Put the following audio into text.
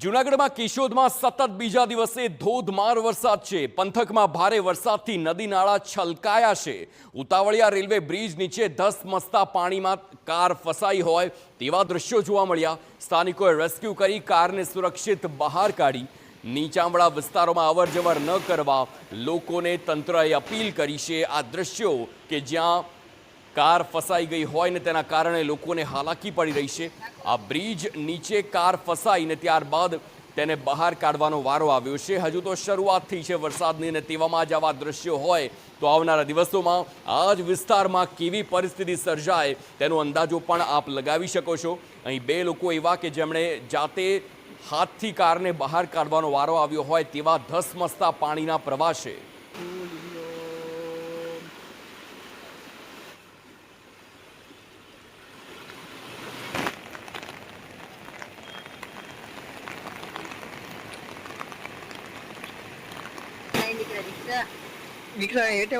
જૂનાગઢમાં કેશોદમાં સતત બીજા દિવસે ધોધમાર વરસાદ છે। પંથકમાં ભારે વરસાદથી નદી નાળા છલકાયા છે। ઉતાવળિયા રેલવે બ્રિજ નીચે ધસમસતા પાણીમાં કાર ફસાઈ હોય તેવા દ્રશ્યો જોવા મળ્યા। સ્થાનિકોએ રેસ્ક્યુ કરી કારને સુરક્ષિત બહાર કાઢી। નીચાણવાળા વિસ્તારોમાં અવરજવર ન કરવા લોકોને તંત્રએ અપીલ કરી છે। આ દ્રશ્યો કે જ્યાં કાર ફસાઈ ગઈ હોય ને તેના કારણે લોકોને હાલાકી પડી રહી છે। આ બ્રિજ નીચે કાર ફસાઈને ત્યારબાદ તેને બહાર કાઢવાનો વારો આવ્યો છે। હજુ તો શરૂઆત થઈ છે વરસાદની ને તેવામાં જ આવા દ્રશ્યો હોય તો આવનારા દિવસોમાં આ જ વિસ્તારમાં કેવી પરિસ્થિતિ સર્જાય તેનો અંદાજો પણ આપ લગાવી શકો છો। અહીં બે લોકો એવા કે જેમણે જાતે હાથથી કારને બહાર કાઢવાનો વારો આવ્યો હોય તેવા ધસમસતા પાણીના પ્રવાહ છે। દીકરા હેઠે